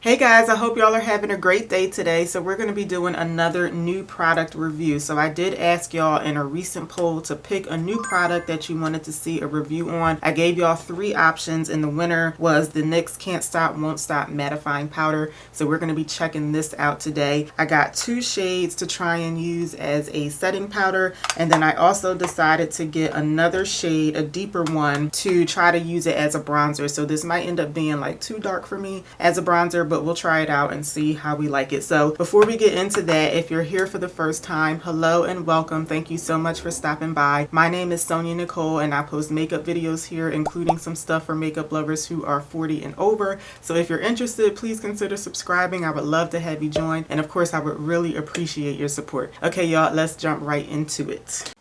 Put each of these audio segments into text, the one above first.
Hey guys, I hope y'all are having a great day today. So we're going to be doing another new product review. So I did ask y'all in a recent poll to pick a new product that you wanted to see a review on. I gave y'all 3 options and the winner was the NYX Can't Stop Won't Stop Mattifying Powder. So we're going to be checking this out today. I got 2 shades to try and use as a setting powder, and then I also decided to get another shade, a deeper one, to try to use it as a bronzer. So this might end up being like too dark for me as a bronzer, but we'll try it out and see how we like it. So before we get into that, if you're here for the first time, hello and welcome. Thank you so much for stopping by. My name is SonyaNicole and I post makeup videos here, including some stuff for makeup lovers who are 40 and over. So if you're interested, please consider subscribing. I would love to have you join, and of course I would really appreciate your support. Okay y'all, let's jump right into it.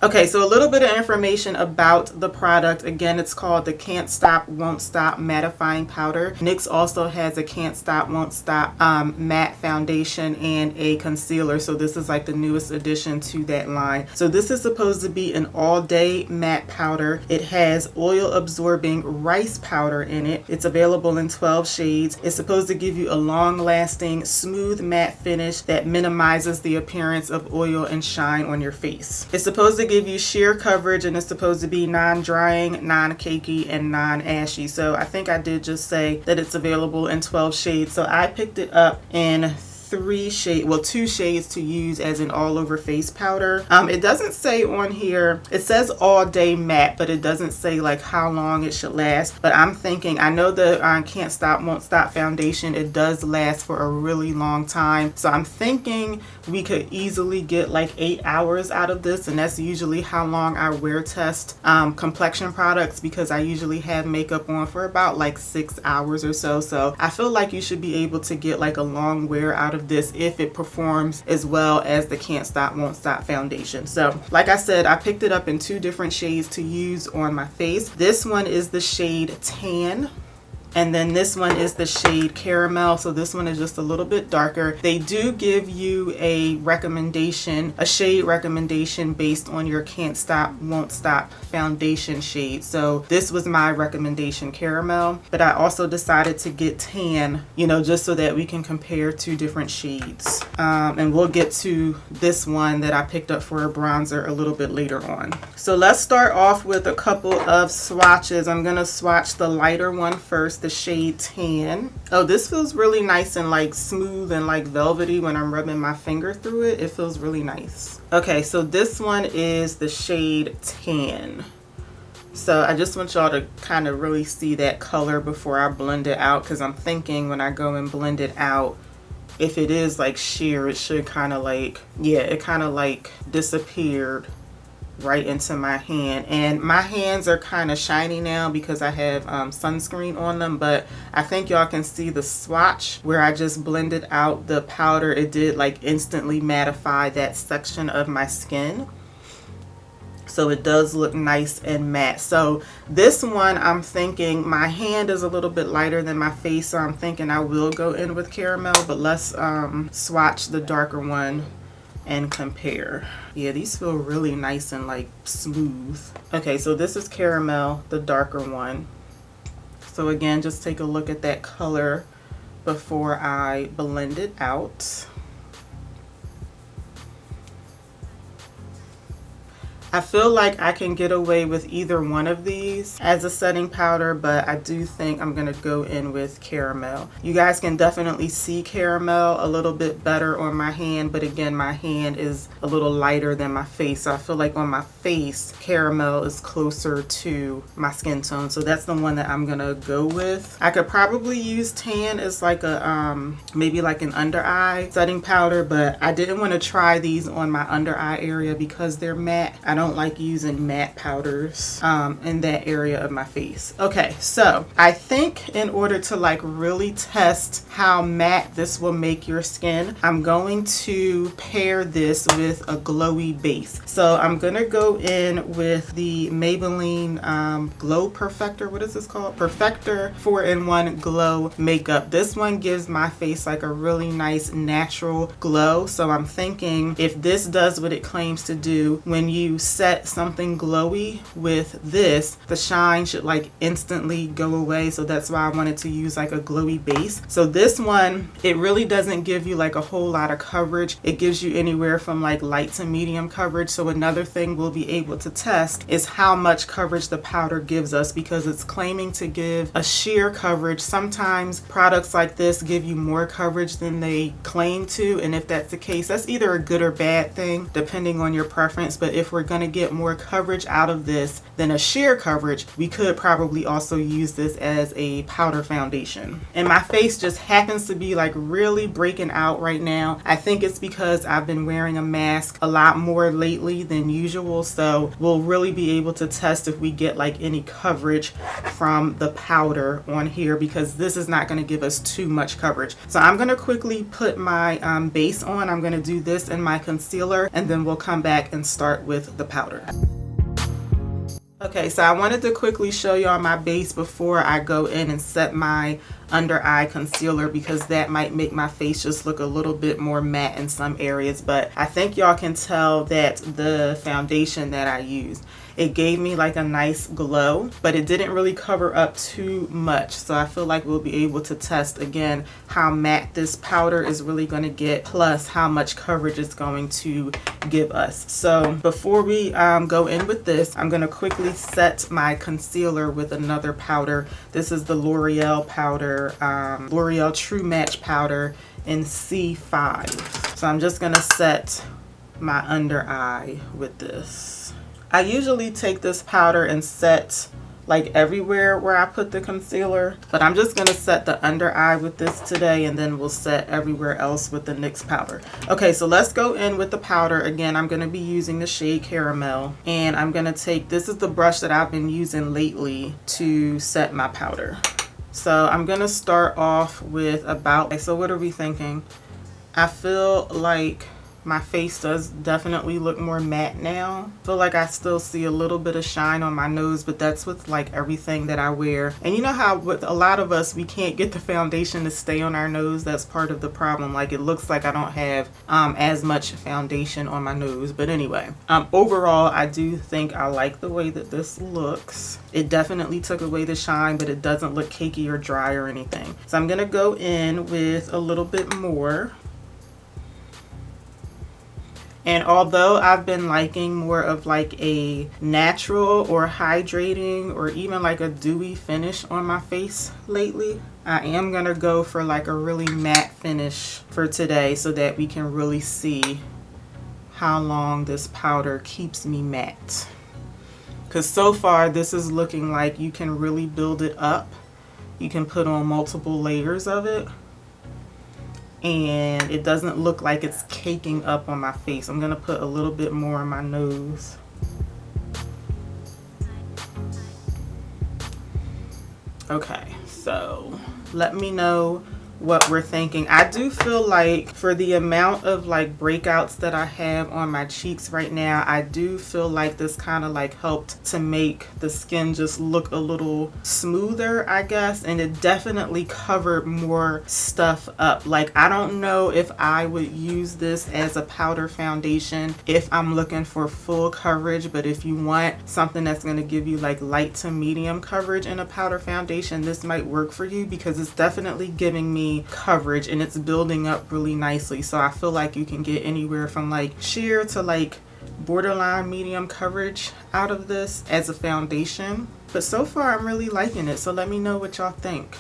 Okay, so a little bit of information about the product. Again, it's called the Can't Stop Won't Stop Mattifying Powder. NYX also has a Can't Stop Won't Stop matte foundation and a concealer. So this is like the newest addition to that line. So this is supposed to be an all-day matte powder. It has oil absorbing rice powder in it. It's available in 12 shades. It's supposed to give you a long-lasting smooth matte finish that minimizes the appearance of oil and shine on your face. It's supposed to give you sheer coverage, and it's supposed to be non-drying, non-cakey, and non-ashy. So I think I did just say that it's available in 12 shades. So I picked it up in 2 shades to use as an all over face powder. It doesn't say on here, it says all day matte, but it doesn't say like how long it should last. But I'm thinking, I know the Can't Stop Won't Stop foundation, it does last for a really long time. So I'm thinking we could easily get like 8 hours out of this, and that's usually how long I wear test complexion products, because I usually have makeup on for about like 6 hours or so. So I feel like you should be able to get like a long wear out of this if it performs as well as the Can't Stop Won't Stop foundation. So like I said, I picked it up in 2 different shades to use on my face. This one is the shade Tan, and then this one is the shade Caramel. So this one is just a little bit darker. They do give you a recommendation, a shade recommendation based on your Can't Stop Won't Stop foundation shade. So this was my recommendation, Caramel, but I also decided to get Tan, you know, just so that we can compare 2 different shades. And we'll get to this one that I picked up for a bronzer a little bit later on. So let's start off with a couple of swatches. I'm gonna swatch the lighter one first, the shade Tan. Oh, this feels really nice and like smooth and like velvety when I'm rubbing my finger through it. It feels really nice. Okay, so this one is the shade Tan. So I just want y'all to kind of really see that color before I blend it out, because I'm thinking when I go and blend it out, if it is like sheer, it should kind of like, yeah, it kind of like disappeared right into my hand. And my hands are kind of shiny now because I have sunscreen on them, but I think y'all can see the swatch where I just blended out the powder. It did like instantly mattify that section of my skin, so it does look nice and matte. So this one, I'm thinking my hand is a little bit lighter than my face, so I'm thinking I will go in with Caramel, but let's swatch the darker one and compare. Yeah, these feel really nice and like smooth. Okay, so this is Caramel, the darker one. So again, just take a look at that color before I blend it out. I feel like I can get away with either one of these as a setting powder, but I do think I'm gonna go in with Caramel. You guys can definitely see Caramel a little bit better on my hand, but again, my hand is a little lighter than my face. So I feel like on my face, Caramel is closer to my skin tone. So that's the one that I'm gonna go with. I could probably use Tan as like a, maybe like an under eye setting powder, but I didn't wanna try these on my under eye area because they're matte. I don't like using matte powders in that area of my face. Okay, so I think in order to like really test how matte this will make your skin, I'm going to pair this with a glowy base. So I'm gonna go in with the Maybelline Glow Perfector. What is this called? Perfector 4-in-1 Glow Makeup. This one gives my face like a really nice natural glow. So I'm thinking if this does what it claims to do, when you set something glowy with this, the shine should like instantly go away. So that's why I wanted to use like a glowy base. So this one, it really doesn't give you like a whole lot of coverage. It gives you anywhere from like light to medium coverage. So another thing we'll be able to test is how much coverage the powder gives us, because it's claiming to give a sheer coverage. Sometimes products like this give you more coverage than they claim to, and if that's the case, that's either a good or bad thing depending on your preference. But if we're going to get more coverage out of this than a sheer coverage, we could probably also use this as a powder foundation. And my face just happens to be like really breaking out right now. I think it's because I've been wearing a mask a lot more lately than usual, so we'll really be able to test if we get like any coverage from the powder on here, because this is not going to give us too much coverage. So I'm going to quickly put my base on. I'm going to do this in my concealer, and then we'll come back and start with the powder. Okay, so I wanted to quickly show y'all my base before I go in and set my under eye concealer, because that might make my face just look a little bit more matte in some areas. But I think y'all can tell that the foundation that I used, it gave me like a nice glow, but it didn't really cover up too much. So I feel like we'll be able to test again how matte this powder is really going to get, plus how much coverage it's going to give us. So before we go in with this, I'm going to quickly set my concealer with another powder. This is the L'Oreal powder, L'Oreal True Match powder in C5. So I'm just going to set my under eye with this. I usually take this powder and set like everywhere where I put the concealer, but I'm just going to set the under eye with this today, and then we'll set everywhere else with the NYX powder. Okay, so let's go in with the powder. Again, I'm going to be using the shade Caramel, and I'm going to take, this is the brush that I've been using lately to set my powder. So I'm going to start off with about, so what are we thinking? I feel like my face does definitely look more matte now. I feel like I still see a little bit of shine on my nose, but that's with like everything that I wear. And you know how with a lot of us, we can't get the foundation to stay on our nose. That's part of the problem. Like it looks like I don't have as much foundation on my nose. But anyway, overall, I do think I like the way that this looks. It definitely took away the shine, but it doesn't look cakey or dry or anything. So I'm gonna go in with a little bit more. And although I've been liking more of like a natural or hydrating or even like a dewy finish on my face lately, I am going to go for like a really matte finish for today, so that we can really see how long this powder keeps me matte. Because so far this is looking like you can really build it up. You can put on multiple layers of it, and it doesn't look like it's caking up on my face. I'm gonna put a little bit more on my nose. Okay, so let me know what we're thinking. I do feel like for the amount of like breakouts that I have on my cheeks right now, I do feel like this kind of like helped to make the skin just look a little smoother, I guess, and it definitely covered more stuff up. Like I don't know if I would use this as a powder foundation if I'm looking for full coverage, but if you want something that's going to give you like light to medium coverage in a powder foundation, this might work for you, because it's definitely giving me coverage and it's building up really nicely. So I feel like you can get anywhere from like sheer to like borderline medium coverage out of this as a foundation. But so far I'm really liking it, so let me know what y'all think.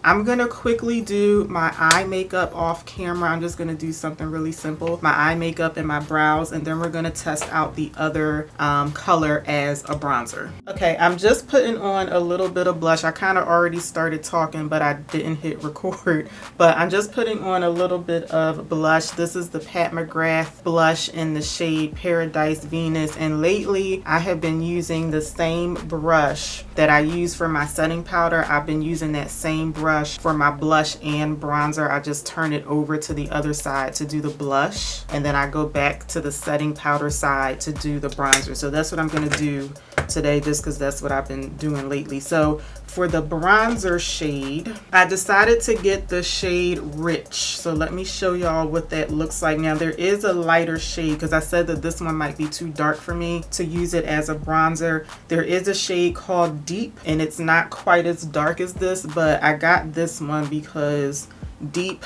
I'm gonna quickly do my eye makeup off camera. I'm just gonna do something really simple, my eye makeup and my brows, and then we're gonna test out the other color as a bronzer. Okay, I'm just putting on a little bit of blush. I kind of already started talking, but I didn't hit record. But I'm just putting on a little bit of blush. This is the Pat McGrath blush in the shade Paradise Venus, and lately I have been using the same brush that I use for my setting powder. I've been using that same brush for my blush and bronzer. I just turn it over to the other side to do the blush, and then I go back to the setting powder side to do the bronzer. So that's what I'm going to do today, just because that's what I've been doing lately. So For the bronzer shade, I decided to get the shade Rich. So let me show y'all what that looks like. Now there is a lighter shade because I said that this one might be too dark for me to use it as a bronzer. There is a shade called Deep and it's not quite as dark as this, but I got this one because Deep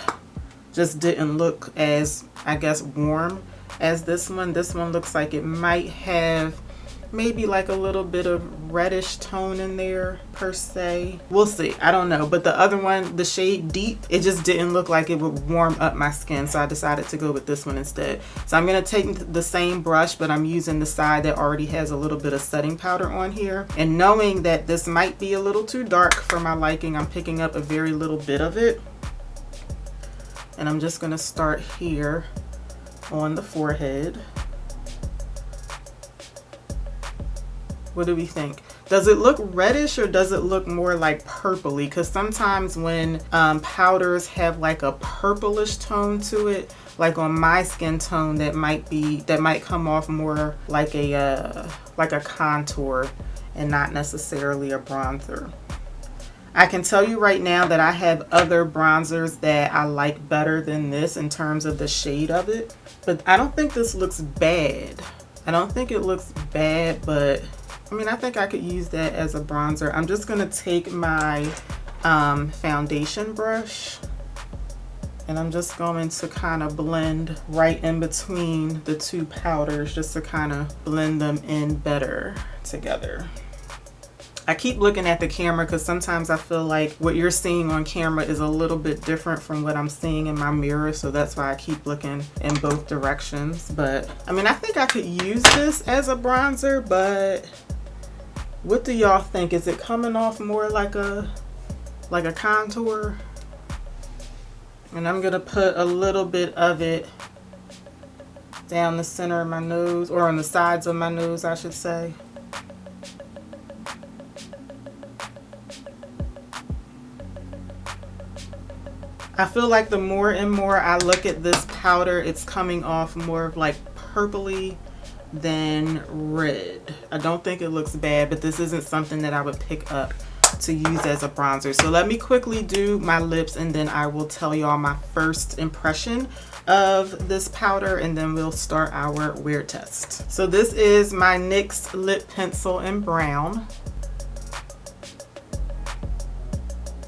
just didn't look as, I guess, warm as this one. This one looks like it might have maybe like a little bit of reddish tone in there per se. We'll see, I don't know. But the other one, the shade Deep, it just didn't look like it would warm up my skin, so I decided to go with this one instead. So I'm gonna take the same brush, but I'm using the side that already has a little bit of setting powder on here. And knowing that this might be a little too dark for my liking, I'm picking up a very little bit of it. And I'm just gonna start here on the forehead. What do we think? Does it look reddish or does it look more like purpley? Because sometimes when powders have like a purplish tone to it, like on my skin tone, that might come off more like a contour and not necessarily a bronzer. I can tell you right now that I have other bronzers that I like better than this in terms of the shade of it, but I don't think this looks bad. I don't think it looks bad, but I mean, I think I could use that as a bronzer. I'm just gonna take my foundation brush and I'm just going to kind of blend right in between the two powders just to kind of blend them in better together. I keep looking at the camera because sometimes I feel like what you're seeing on camera is a little bit different from what I'm seeing in my mirror, so that's why I keep looking in both directions. But I mean, I think I could use this as a bronzer, but what do y'all think? Is it coming off more like a contour? And I'm gonna put a little bit of it down the center of my nose, or on the sides of my nose, I should say. I feel like the more and more I look at this powder, it's coming off more of like purpley than red. I don't think it looks bad, but this isn't something that I would pick up to use as a bronzer. So let me quickly do my lips and then I will tell y'all my first impression of this powder and then we'll start our wear test. So this is my NYX lip pencil in brown.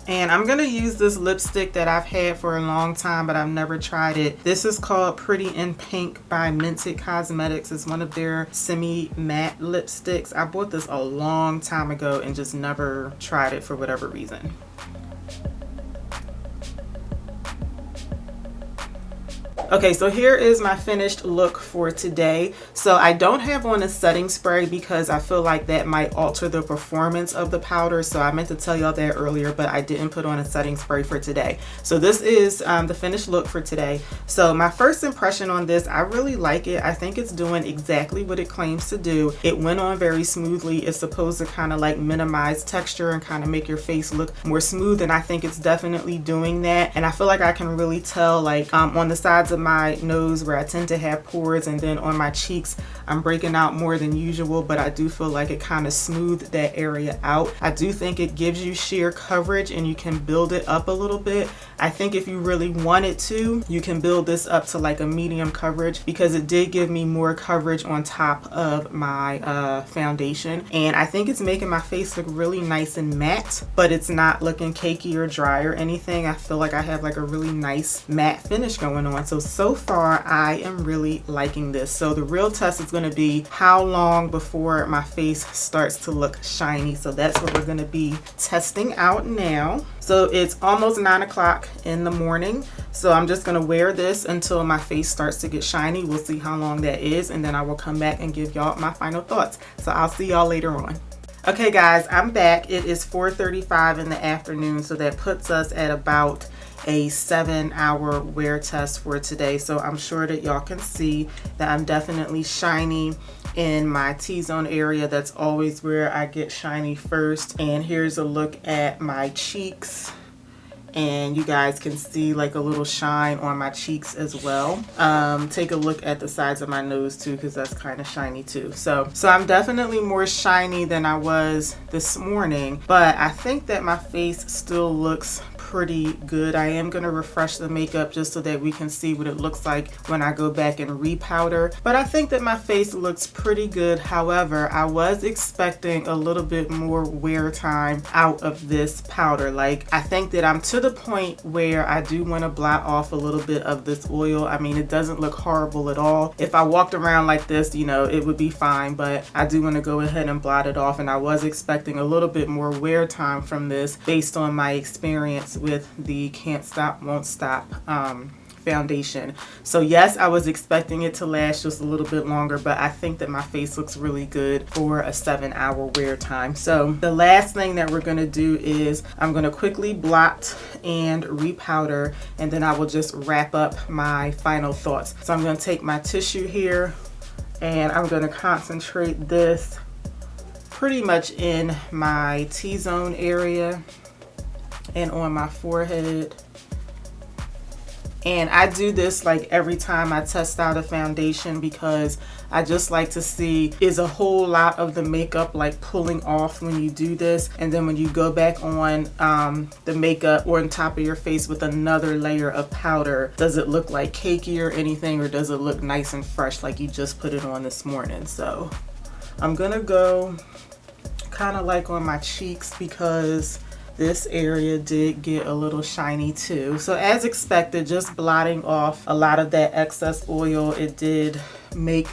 And I'm gonna use this lipstick that I've had for a long time, but I've never tried it. This is called Pretty in Pink by NYX Cosmetics. It's one of their semi-matte lipsticks. I bought this a long time ago and just never tried it for whatever reason. Okay, so here is my finished look for today. So I don't have on a setting spray because I feel like that might alter the performance of the powder. So I meant to tell y'all that earlier, but I didn't put on a setting spray for today. So this is the finished look for today. So my first impression on this, I really like it. I think it's doing exactly what it claims to do. It went on very smoothly. It's supposed to kind of like minimize texture and kind of make your face look more smooth. And I think it's definitely doing that. And I feel like I can really tell like on the sides of my nose where I tend to have pores, and then on my cheeks I'm breaking out more than usual, but I do feel like it kind of smoothed that area out. I do think it gives you sheer coverage and you can build it up a little bit. I think if you really wanted to, you can build this up to like a medium coverage because it did give me more coverage on top of my foundation. And I think it's making my face look really nice and matte, but it's not looking cakey or dry or anything. I feel like I have like a really nice matte finish going on. So far I am really liking this. So the real test is going to be how long before my face starts to look shiny. So that's what we're going to be testing out now. So it's almost 9 o'clock in the morning. So I'm just going to wear this until my face starts to get shiny. We'll see how long that is, and then I will come back and give y'all my final thoughts. So I'll see y'all later on. Okay guys, I'm back. It is 4:35 in the afternoon, so that puts us at about a 7-hour wear test for today. So I'm sure that y'all can see that I'm definitely shiny in my T-zone area. That's always where I get shiny first. And here's a look at my cheeks and you guys can see like a little shine on my cheeks as well. Take a look at the sides of my nose too, because that's kind of shiny too. So I'm definitely more shiny than I was this morning, but I think that my face still looks pretty good. I am going to refresh the makeup just so that we can see what it looks like when I go back and repowder, but I think that my face looks pretty good. However, I was expecting a little bit more wear time out of this powder. Like, I think that I'm to the point where I do want to blot off a little bit of this oil. I mean, it doesn't look horrible at all. If I walked around like this, you know, it would be fine, but I do want to go ahead and blot it off, and I was expecting a little bit more wear time from this based on my experience with the Can't Stop Won't Stop foundation. So yes, I was expecting it to last just a little bit longer, but I think that my face looks really good for a 7-hour wear time. So the last thing that we're going to do is I'm going to quickly blot and repowder, and then I will just wrap up my final thoughts. So I'm going to take my tissue here, and I'm going to concentrate this pretty much in my T-zone area and on my forehead. And I do this like every time I test out a foundation, because I just like to see, is a whole lot of the makeup like pulling off when you do this, and then when you go back on the makeup or on top of your face with another layer of powder, does it look like cakey or anything, or does it look nice and fresh like you just put it on this morning? So I'm gonna go kind of like on my cheeks, because this area did get a little shiny too. So as expected, just blotting off a lot of that excess oil, it did make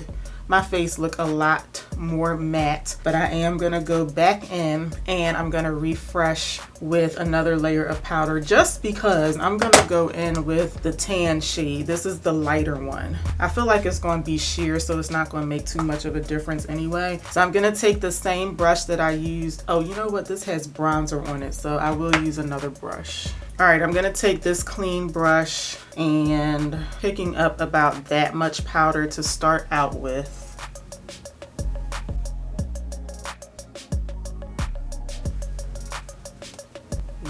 my face look a lot more matte. But I am gonna go back in and I'm gonna refresh with another layer of powder, just because I'm gonna go in with the tan shade. This is the lighter one. I feel like it's gonna be sheer, so it's not gonna make too much of a difference anyway. So I'm gonna take the same brush that I used. Oh, you know what? This has bronzer on it, so I will use another brush. All right, I'm gonna take this clean brush and picking up about that much powder to start out with.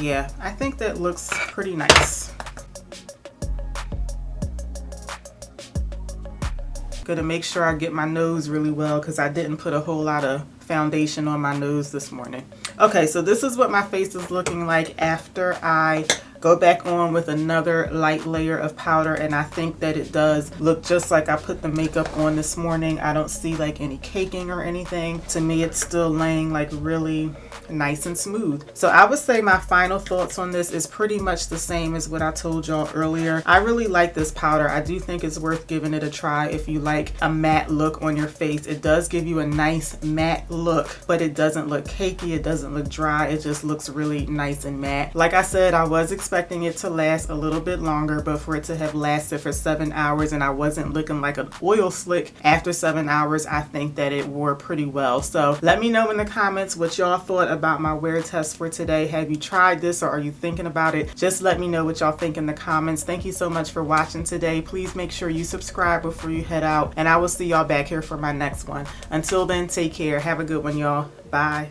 Yeah, I think that looks pretty nice. Gonna make sure I get my nose really well, because I didn't put a whole lot of foundation on my nose this morning. Okay, so this is what my face is looking like after I go back on with another light layer of powder, and I think that it does look just like I put the makeup on this morning. I don't see like any caking or anything. To me, it's still laying like really nice and smooth. So I would say my final thoughts on this is pretty much the same as what I told y'all earlier. I really like this powder. I do think it's worth giving it a try if you like a matte look on your face. It does give you a nice matte look, but it doesn't look cakey, it doesn't look dry, it just looks really nice and matte. Like I said, I was expecting it to last a little bit longer, but for it to have lasted for 7 hours and I wasn't looking like an oil slick after 7 hours, I think that it wore pretty well. So let me know in the comments what y'all thought about my wear test for today. Have you tried this, or are you thinking about it? Just let me know what y'all think in the comments. Thank you so much for watching today. Please make sure you subscribe before you head out, and I will see y'all back here for my next one. Until then, take care. Have a good one, y'all. Bye.